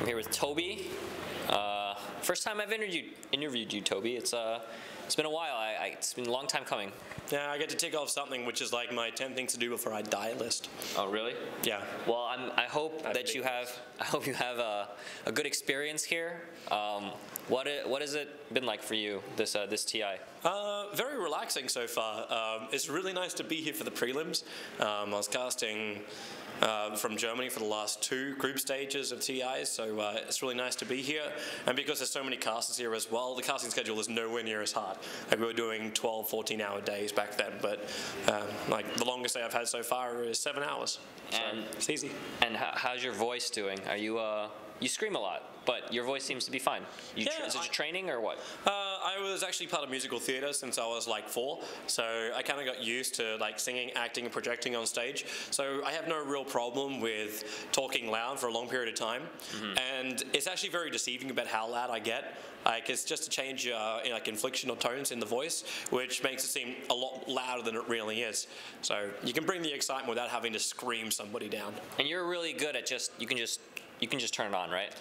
here with Toby. First time I've interviewed you, Toby. It's been a while. It's been a long time coming. Yeah, I get to tick off something which is like my 10 things to do before I die list. Oh, really? Yeah. Well, I hope that you have a good experience here. What has it been like for you, this TI? Very relaxing so far. It's really nice to be here for the prelims. I was casting from Germany for the last 2 group stages of TIs, so it's really nice to be here. And because there's so many casters here as well, the casting schedule is nowhere near as hard. Like, we were doing 12, 14-hour days back then, but like the longest day I've had so far is 7 hours. So And it's easy. And how's your voice doing? Are you scream a lot, but your voice seems to be fine. Is it training or what? I was actually part of musical theatre since I was like 4, so I kind of got used to like singing, acting, and projecting on stage. So I have no real problem with talking loud for a long period of time. And it's actually very deceiving about how loud I get. Like, it's just a change in like inflection or tones in the voice, which makes it seem a lot louder than it really is. So you can bring the excitement without having to scream somebody down. And you're really good at you can just turn it on, right?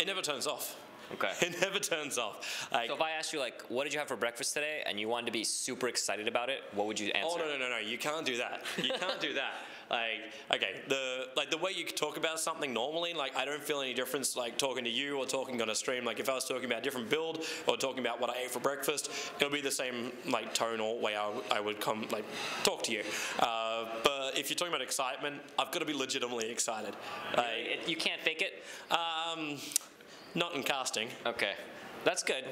It never turns off. Okay. It never turns off. Like, so if I asked you, like, what did you have for breakfast today, and you wanted to be super excited about it, what would you answer? Oh, no, you can't do that. You can't do that. Like, okay, the way you talk about something normally, like, I don't feel any difference, like, talking to you or talking on a stream. Like, if I was talking about a different build or talking about what I ate for breakfast, it'll be the same, like, tone or way I would come, like, talk to you. But if you're talking about excitement, I've got to be legitimately excited. Like, You can't fake it? Not in casting. Okay, that's good.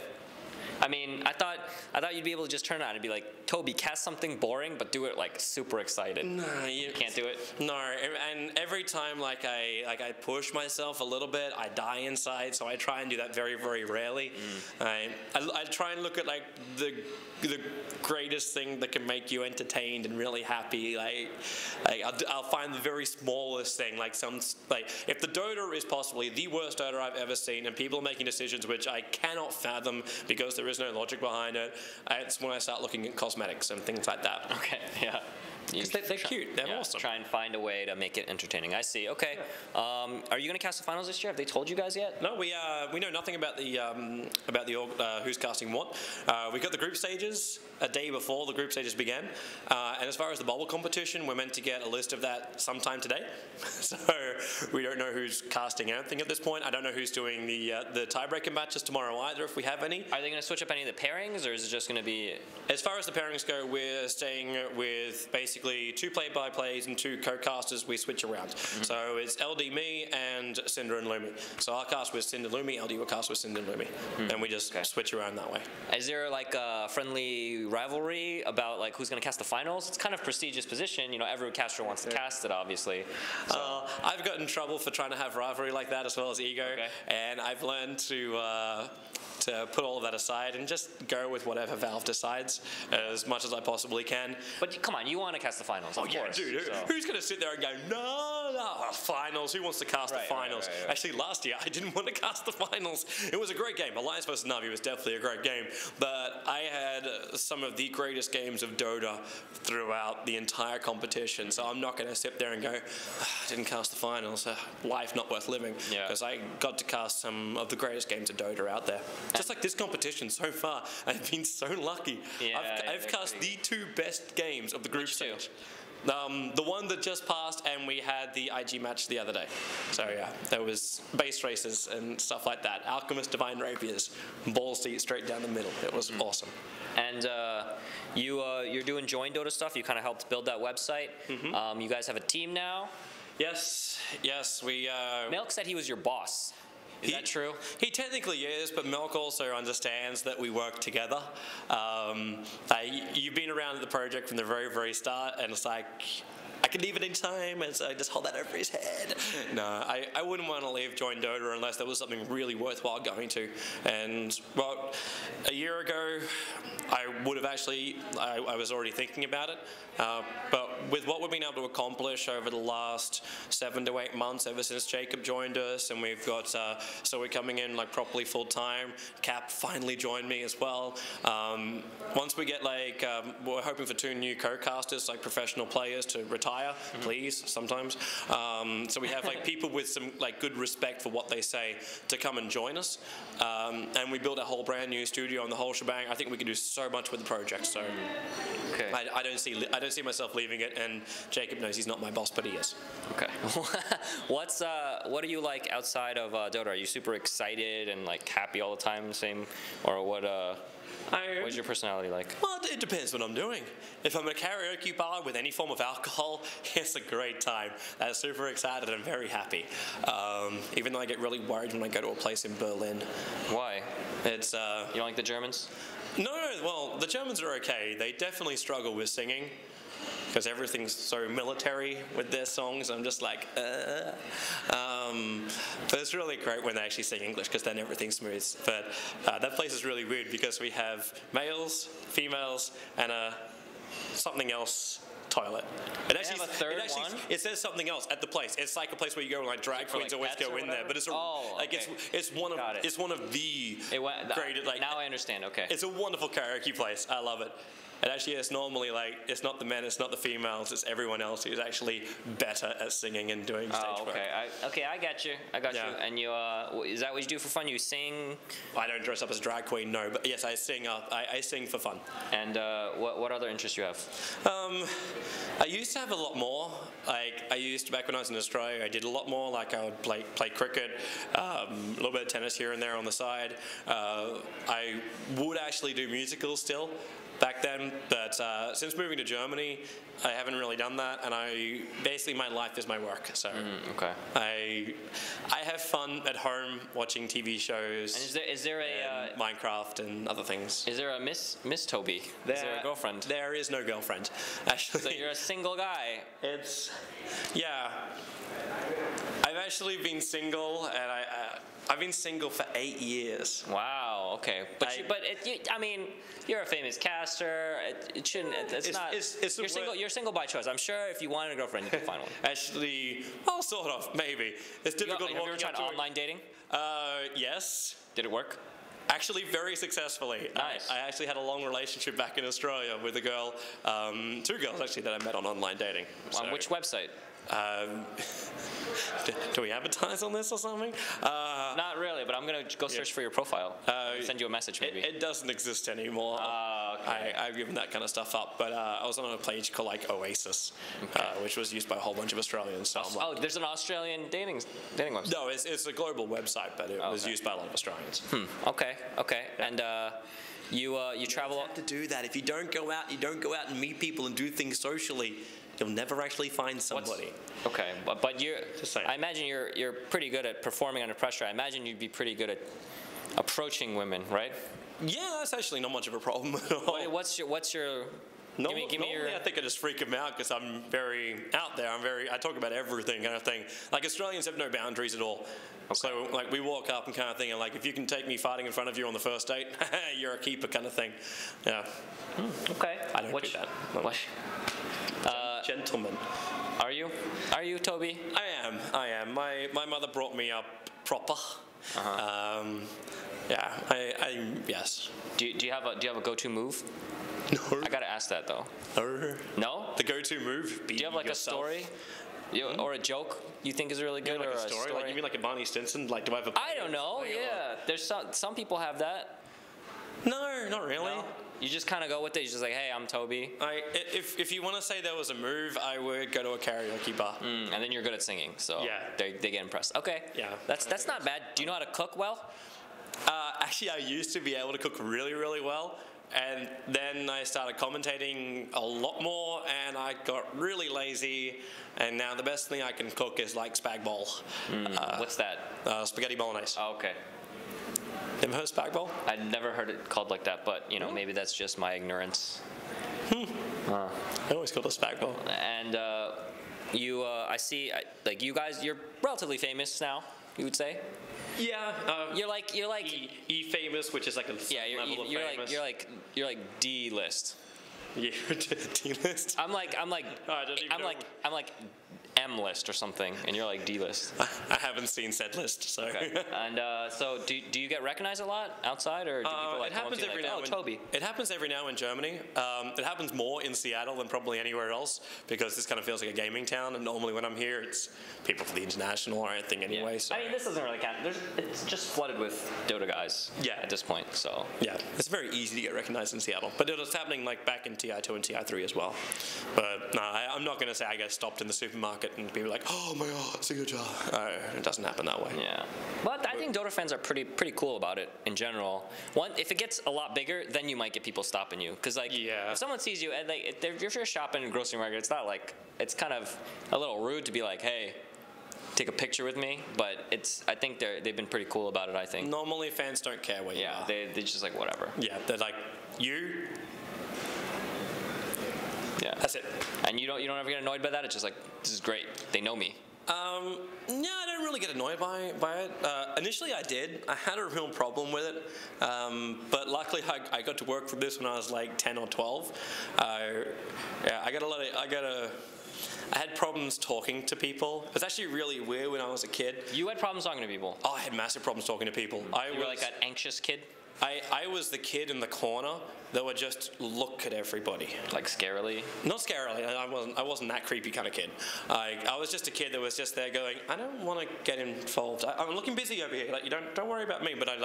I mean, I thought you'd be able to just turn it on and be like, Toby, cast something boring, but do it like super excited. No, you can't do it. No, and every time like I push myself a little bit, I die inside. So I try and do that very, very rarely. I try and look at like the greatest thing that can make you entertained and really happy. Like I'll find the very smallest thing. Like if the Dota is possibly the worst Dota I've ever seen, and people are making decisions which I cannot fathom because there is no logic behind it, it's when I start looking at cosmetics and things like that. Okay, yeah. Because they're cute, they're awesome. Try and find a way to make it entertaining. I see. Okay. Yeah. Are you going to cast the finals this year? Have they told you guys yet? No, we know nothing about the who's casting what. We got the group stages a day before the group stages began, and as far as the bubble competition, we're meant to get a list of that sometime today. So we don't know who's casting anything at this point. I don't know who's doing the tiebreaker matches tomorrow either, if we have any. Are they going to switch up any of the pairings, or is it just going to be? As far as the pairings go, we're staying with basically 2 play-by-plays and 2 co-casters. We switch around. So it's LD, me, and Cinder and Lumi. So I'll cast with Cinder Lumi, LD will cast with Cinder and Lumi. And we just switch around that way. Is there like a friendly rivalry about like who's going to cast the finals? It's kind of prestigious position. You know, every caster wants to cast it, obviously. So. I've gotten in trouble for trying to have rivalry like that as well as ego. Okay. And I've learned to put all of that aside and just go with whatever Valve decides as much as I possibly can. But come on, you want to cast the finals, of course. Dude, who's going to sit there and go, no, finals, who wants to cast the finals? Right. Actually, last year, I didn't want to cast the finals. It was a great game. Alliance vs. Na'Vi was definitely a great game, but I had some of the greatest games of Dota throughout the entire competition, so I'm not going to sit there and go, I didn't cast the finals, life not worth living, because I got to cast some of the greatest games of Dota out there. Just like this competition so far, I've been so lucky. Yeah, I've cast the 2 best games of the group stage. The one that just passed, and we had the IG match the other day. So yeah, there was base races and stuff like that. Alchemist Divine Rapiers, balls to you straight down the middle. It was awesome. And you're doing joinDOTA stuff. You kind of helped build that website. You guys have a team now. Yes. We. Milk said he was your boss. Is that true? He technically is, but Milk also understands that we work together. You've been around the project from the very, very start, and it's like, I can leave it in time, and so I just hold that over his head. No, I wouldn't want to leave joinDOTA unless there was something really worthwhile going to. And, well, a year ago, I would have actually, I was already thinking about it, but with what we've been able to accomplish over the last 7 to 8 months, ever since Jacob joined us, and we've got, so we're coming in like properly full time. Cap finally joined me as well. Once we get like, we're hoping for 2 new co-casters, like professional players to retire hire, please, sometimes. So we have like people with some like good respect for what they say to come and join us. And we built a whole brand new studio and the whole shebang. I think we can do so much with the project. So Okay. I don't see myself leaving it. And Jacob knows he's not my boss, but he is. Okay. What are you like outside of Dota? Are you super excited and like happy all the time, same, or what? What's your personality like? Well, it depends what I'm doing. If I'm at a karaoke bar with any form of alcohol, it's a great time. I'm super excited and very happy. Even though I get really worried when I go to a place in Berlin. Why? It's You don't like the Germans? No, well, the Germans are okay. They definitely struggle with singing because everything's so military with their songs. I'm just like, But it's really great when they actually sing English because then everything's smooth. But that place is really weird because we have males, females, and something else toilet. It actually, have a third one? It says something else at the place. It's like a place where you go and like drag queens like always pets go or in there. whatever? But it's okay. it's one of the great like. Now I understand. Okay. It's a wonderful karaoke place. I love it. And actually, it's normally like, it's not the men, it's not the females, it's everyone else who's actually better at singing and doing stage work. Okay, I got you. And you, is that what you do for fun? You sing? I don't dress up as a drag queen, no, but yes, I sing I sing for fun. And what other interests you have? I used to have a lot more. Like, I used to, back when I was in Australia, I did a lot more. Like, I would play cricket, a little bit of tennis here and there on the side. I would actually do musicals still back then, but since moving to Germany, I haven't really done that, and basically my life is my work. So okay. I have fun at home watching TV shows. And is there a Minecraft and other things? Is there a Miss Toby? Is there a girlfriend? There is no girlfriend, actually. So you're a single guy. Yeah. I've actually been single, and I've been single for 8 years. Wow. Okay. But I mean, you're a famous caster. It shouldn't. You're single by choice. I'm sure if you wanted a girlfriend, you could find one. Actually, well, sort of, maybe. It's difficult. Have you ever tried online dating? Yes. Did it work? Actually, very successfully. Nice. I actually had a long relationship back in Australia with a girl, 2 girls actually that I met on online dating. On which website? Do we advertise on this or something? Not really, but I'm gonna go search for your profile. Send you a message, maybe. It doesn't exist anymore. Okay. I've given that kind of stuff up, but I was on a page called like Oasis, which was used by a whole bunch of Australians. So there's an Australian dating website. No, it's a global website, but it was used by a lot of Australians. Okay. And you travel. You have to do that. If you don't go out and meet people and do things socially, you'll never actually find somebody. Okay, but I imagine you're pretty good at performing under pressure. I imagine you'd be pretty good at approaching women, right? Yeah, that's actually not much of a problem at all. What's your Normally, I think I just freak them out because I'm very out there. I talk about everything kind of thing. Like, Australians have no boundaries at all. Okay. So, like, we walk up and kind of thing, and like, if you can take me fighting in front of you on the first date, you're a keeper kind of thing. Yeah. Okay. I don't do that. No. Gentleman. Are you, Toby? I am. My mother brought me up proper. Yeah. Yes. Do you have a go-to move? No. I gotta ask that though. No? The go-to move. Do you have like yourself. A story? Or a joke you think is really good? Like or a story? Like, you mean like a Barney Stinson? Like, do I have a... I don't know. Yeah. There's some people have that. No, not really. No? You just kind of go with it. You're just like, hey, I'm Toby. If you want to say there was a move, I would go to a karaoke bar. And then you're good at singing, so yeah. they get impressed. Okay. Yeah. That's not bad. Do you know how to cook well? Actually, I used to be able to cook really, really well. And then I started commentating a lot more, and I got really lazy. And now the best thing I can cook is like spag bowl. What's that? Spaghetti bolognese. Oh, okay. Never heard of spag bowl? I'd never heard it called like that, but maybe that's just my ignorance. I always called it spag bowl. And I see, like you guys, you're relatively famous now. You would say? Yeah. You're like E-famous, which is like a level of famous. You're like D-list. Yeah, D-list. I'm like M list or something, and you're like D list. I haven't seen said list, so. Okay. And so do you get recognized a lot outside, or do people like come up to you like, oh, Toby? It happens every now in Germany. It happens more in Seattle than probably anywhere else, because this kind of feels like a gaming town, and normally when I'm here, it's people for the international or anything anyway. Yeah. So. I mean, this doesn't really count. It's just flooded with Dota guys. Yeah. At this point, so. Yeah, it's very easy to get recognized in Seattle, but it was happening like back in TI2 and TI3 as well. But no, I'm not going to say I get stopped in the supermarket and people are like, oh my god, signature. It doesn't happen that way. Yeah, but I think Dota fans are pretty cool about it in general. If it gets a lot bigger, then you might get people stopping you, because like if someone sees you and like if you're shopping in a grocery market, it's not like, it's kind of a little rude to be like, hey, take a picture with me, but I think they've been pretty cool about it, I think. Normally fans don't care where you are. Yeah, they're just like, whatever. Yeah, they're like, you. Yeah. That's it. And you don't ever get annoyed by that? It's just like, this is great. They know me. No, I don't really get annoyed by it. Initially I did. I had a real problem with it. But luckily I got to work for this when I was like 10 or 12. I had problems talking to people. It was actually really weird when I was a kid. You had problems talking to people? Oh, I had massive problems talking to people. You were like an anxious kid? I was the kid in the corner that would just look at everybody. Like scarily? Not scarily. I wasn't that creepy kind of kid. I was just a kid that was just there going, I don't want to get involved. I'm looking busy over here. Like, you don't worry about me. But I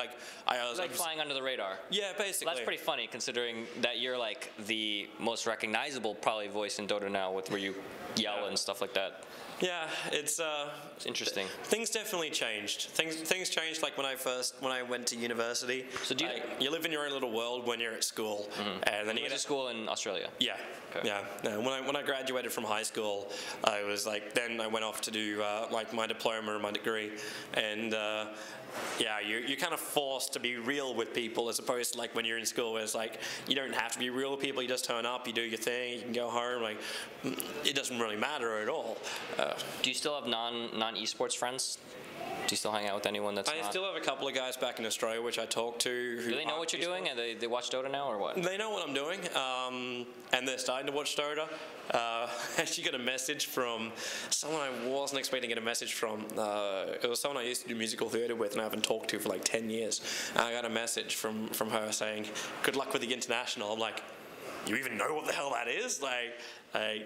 was like flying under the radar. Yeah, basically. Well, that's pretty funny considering that you're like the most recognizable probably voice in Dota now, with where you yell and stuff like that. Yeah, it's interesting. Things definitely changed. Things changed like when I went to university. So do you live in your own little world when you're at school, and then you went to school in Australia? Yeah. Okay. Yeah. When I graduated from high school, I was like, then I went off to do like my diploma and my degree, and yeah, you're kind of forced to be real with people, as opposed to like when you're in school where it's like you don't have to be real with people, you just turn up, you do your thing, you can go home, like it doesn't really matter at all. Do you still have non-esports friends? Do you still hang out with anyone that's I still have a couple of guys back in Australia which I talk to. Do they know what you're doing, and they watch Dota now, or what? They know what I'm doing, and they're starting to watch Dota. I actually got a message from someone I wasn't expecting to get a message from. It was someone I used to do musical theatre with and I haven't talked to for like 10 years. And I got a message from her saying, good luck with the international. I'm like, you even know what the hell that is? Like, I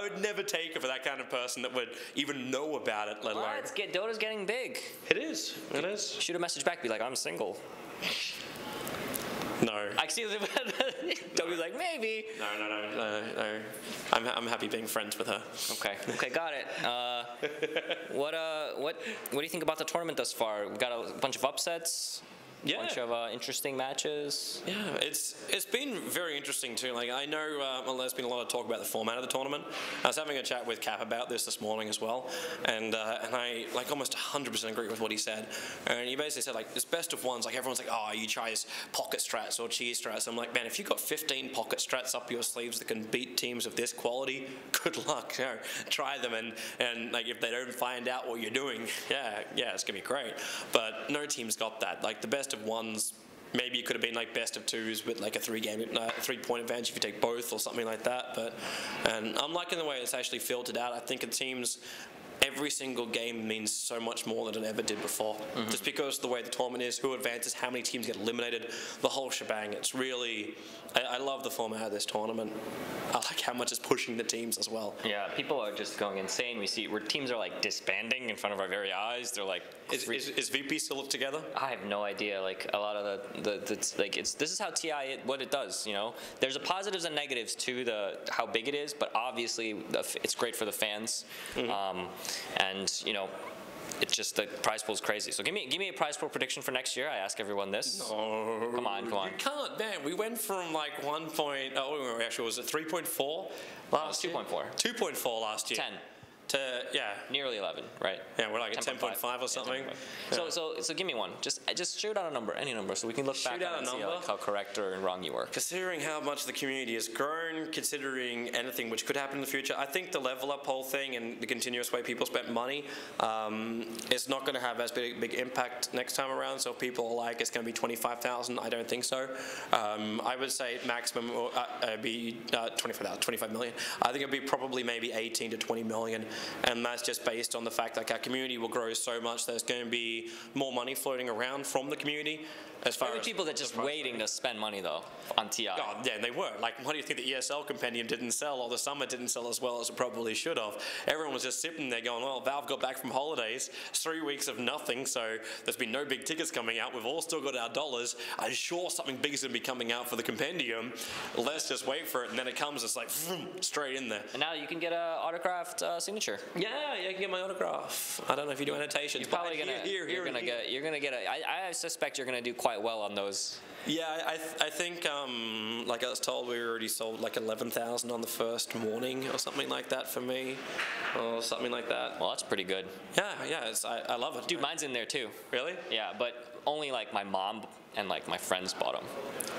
would never take it for that kind of person that would even know about it, let alone. Dota's getting big. It is. It is. Shoot a message back, be like, I'm single. No. I see. Toby's like, maybe. No. I'm happy being friends with her. Okay, got it. What do you think about the tournament thus far? We got a bunch of upsets. Yeah. Bunch of interesting matches. Yeah, it's been very interesting too. Like I know, well, there's been a lot of talk about the format of the tournament. I was having a chat with Cap about this morning as well, and I like almost 100% agree with what he said. And he basically said like it's best of ones. Like everyone's like, oh, you try pocket strats or cheese strats. I'm like, man, if you've got 15 pocket strats up your sleeves that can beat teams of this quality, good luck. You know, try them, and like if they don't find out what you're doing, yeah, it's gonna be great. But no team's got that. Like the best of ones, maybe it could have been like best of twos with like a 3-point advantage if you take both or something like that. And I'm liking the way it's actually filtered out. I think it seems every single game means so much more than it ever did before. Just because of the way the tournament is, who advances, how many teams get eliminated, the whole shebang. It's really, I love the format of this tournament. I like how much it's pushing the teams as well. Yeah, people are just going insane. We see where teams are like disbanding in front of our very eyes. They're like, is VP still together? I have no idea. Like a lot of this is how TI what it does. You know, there's a positives and negatives to how big it is, but obviously it's great for the fans. And you know, it's just the prize pool is crazy. So give me a prize pool prediction for next year. I ask everyone this. No, come on. You can't, man. We went from like 1 point. Oh, actually, was it 3.4 last year? 2.4. 2.4 last year. 10. Yeah. Nearly 11, right? Yeah, we're like at 10.5 or something. Yeah. So give me one. Just shoot out a number, any number, so we can look back and see like how correct or wrong you were. Considering how much the community has grown, considering anything which could happen in the future, I think the level up whole thing and the continuous way people spent money is not going to have as big impact next time around. So if people are like, it's going to be 25,000, I don't think so. I would say maximum be 25 million. I think it'd be probably maybe 18 to 20 million, and that's just based on the fact that our community will grow so much there's going to be more money floating around from the community. As far as people that just waiting to spend money though on TI. Oh, yeah, they were. Like, why do you think the ESL compendium didn't sell, or the Summit didn't sell as well as it probably should have? Everyone was just sitting there going, well, Valve got back from holidays, 3 weeks of nothing, so there's been no big tickets coming out. We've all still got our dollars. I'm sure something big is going to be coming out for the compendium. Let's just wait for it, and then it comes, it's like, straight in there. And now you can get an autographed signature. Yeah, you can get my autograph. I don't know if you do annotations. You're probably gonna get I suspect you're gonna do quite well on those. Yeah, I think, like I was told, we already sold like 11,000 on the first morning or something like that for me, or something like that. Well, that's pretty good. Yeah, I love it. Dude, mine's in there too. Really? Yeah, but only like my mom and like my friends bought them.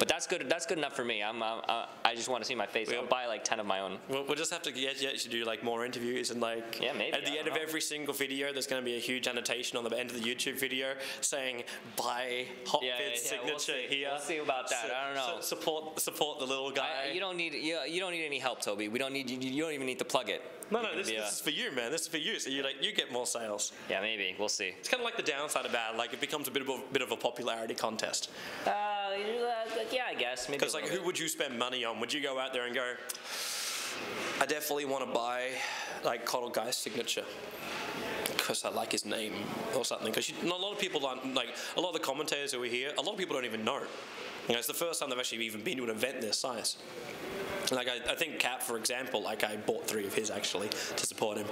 But that's good. That's good enough for me. I just want to see my face. I'll buy like 10 of my own. We'll just have to get you to do like more interviews, and like maybe, at the end of every single video, there's going to be a huge annotation on the end of the YouTube video saying "Buy Hotbit's signature here." We'll see about that. I don't know. Support the little guy. You don't need any help, Toby. We don't need you don't even need to plug it. No, this is for you, man. This is for you. So you get more sales. Yeah, maybe. We'll see. It's kind of like the downside about it. Like, it becomes a bit of a popularity contest. Yeah, I guess. Maybe. Because like, who would you spend money on? Would you go out there and go, I definitely want to buy like Coddle Guy's signature because I like his name or something? Because a lot of people aren't, like, a lot of the commentators who are here, a lot of people don't even know. You know, it's the first time they've actually even been to an event this size. Like, I think Cap, for example, like, I bought 3 of his actually to support him.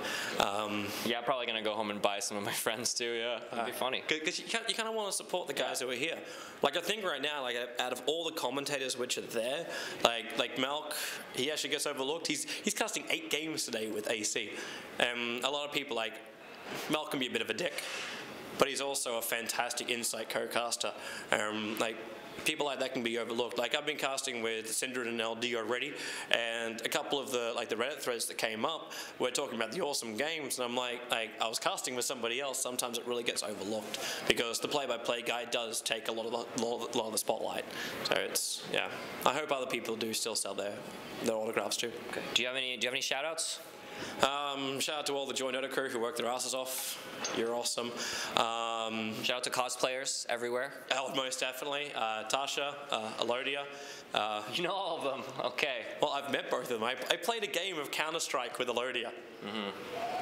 Yeah, I'm probably gonna go home and buy some of my friends too. Yeah, it'd be funny. Because you kind of want to support the guys who are here. Like, I think right now, like, out of all the commentators which are there, like Malk, he actually gets overlooked. He's casting 8 games today with AC. A lot of people, like, Malk can be a bit of a dick, but he's also a fantastic Insight co-caster. Like, people like that can be overlooked. Like, I've been casting with Syndra and LD already, and a couple of the Reddit threads that came up were talking about the awesome games, and I'm like I was casting with somebody else. Sometimes it really gets overlooked because the play-by-play guy does take a lot of the spotlight. So it's, yeah. I hope other people do still sell their autographs too. Okay. Do you have any shout-outs? Shout out to all the joinDOTA crew who work their asses off. You're awesome. Shout out to cosplayers everywhere. Most definitely. Tasha, Elodia. You know all of them. Okay. Well, I've met both of them. I played a game of Counter-Strike with Elodia. Mm-hmm.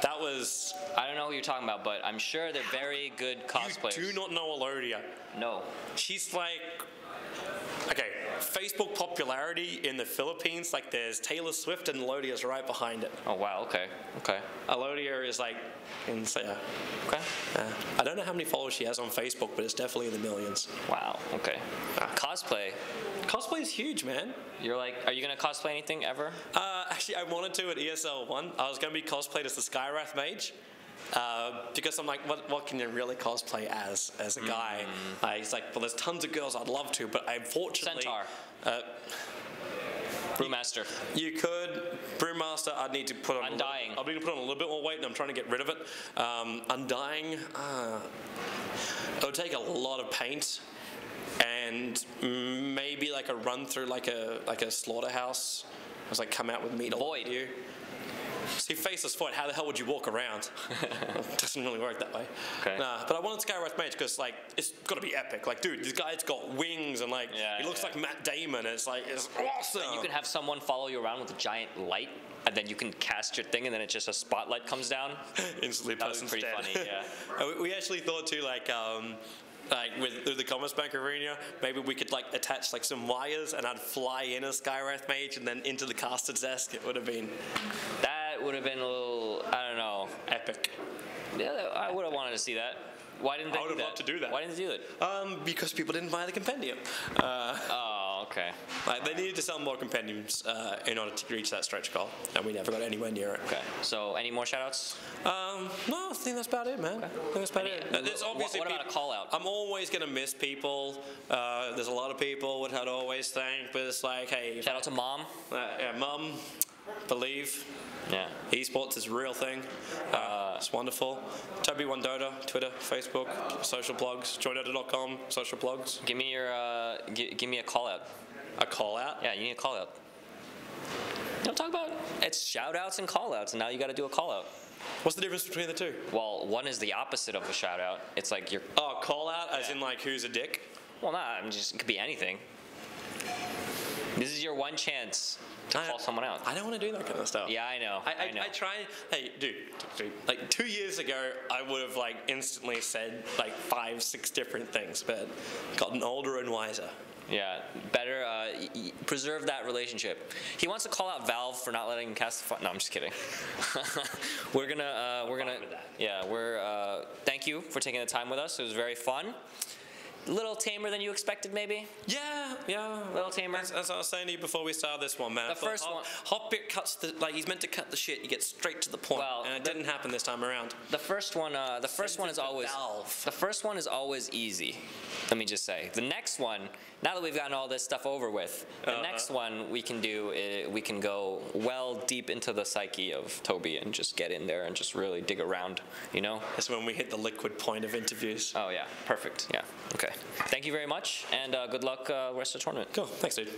That was... I don't know what you're talking about, but I'm sure they're very good cosplayers. You do not know Elodia. No. She's like... Okay, Facebook popularity in the Philippines, like, there's Taylor Swift and Elodia's right behind it. Oh, wow, okay. Elodia is like, okay. I don't know how many followers she has on Facebook, but it's definitely in the millions. Wow, okay. Cosplay. Cosplay is huge, man. You're like, are you gonna cosplay anything ever? Actually, I wanted to at ESL 1. I was gonna be cosplayed as the Skywrath Mage. Because I'm like, what can you really cosplay as a guy? He's like, well, there's tons of girls I'd love to, but unfortunately... Centaur. Brewmaster. You could. Brewmaster, I'd need to put on... Undying. I'd need to put on a little bit more weight, and I'm trying to get rid of it. Undying, it would take a lot of paint, and maybe like a run through like a slaughterhouse. It was like, come out with meat. Void. You. See, faceless void, how the hell would you walk around? It doesn't really work that way. Okay. Nah, but I wanted Skywrath Mage because, like, it's got to be epic. Like, dude, this guy's got wings and, like, he looks like Matt Damon. It's like, it's awesome. You can have someone follow you around with a giant light, and then you can cast your thing, and then it's just a spotlight comes down. Instantly, that was pretty funny, yeah. We actually thought, too, like with the Commerce Bank Arena, maybe we could like attach like some wires, and I'd fly in as Skywrath Mage and then into the caster's desk. It would have been... That would have been a little, I don't know. Epic. Yeah, I would have wanted to see that. Why didn't they do that? I would have loved to do that. Why didn't they do it? Because people didn't buy the compendium. Oh, Okay. Like, they needed to sell more compendiums in order to reach that stretch goal, and we never got anywhere near it. Okay. So, any more shout-outs? No, I think that's about it, man. Okay. I think that's about it. There's obviously what about a call-out? I'm always going to miss people. There's a lot of people would have to always thank, but it's like, hey. Shout out to Mom. Yeah, Mum, believe. Yeah. Esports is a real thing. It's wonderful. TobiWan Dota, Twitter, Facebook, social blogs, joinDOTA.com, social blogs. Give me your, give me a call-out. A call-out? Yeah, you need a call-out. You know what I'm talking about? It's shout-outs and call-outs, and now you got to do a call-out. What's the difference between the two? Well, one is the opposite of a shout-out. It's like you're... Oh, call-out as in like who's a dick? Well, nah, I'm just, it could be anything. This is your one chance to call someone out. I don't want to do that kind of stuff. Yeah, I know. I know. I try. Hey, dude. Like 2 years ago, I would have like instantly said like 5, 6 different things, but gotten older and wiser. Yeah, better preserve that relationship. He wants to call out Valve for not letting him cast the No, I'm just kidding. we're gonna. Yeah, thank you for taking the time with us. It was very fun. A little tamer than you expected, maybe? Yeah. A little tamer. As I was saying to you before we started this one, man. The first one. Hotbit cuts he's meant to cut the shit. You get straight to the point, and it didn't happen this time around. The first one is always. Valve. The first one is always easy. Let me just say. The next one, now that we've gotten all this stuff over with, the next one we can do. We can go well deep into the psyche of Toby and just get in there and just really dig around. You know. That's when we hit the liquid point of interviews. Oh yeah, perfect. Yeah. Okay. Thank you very much, and good luck rest of the tournament. Cool. Thanks, dude.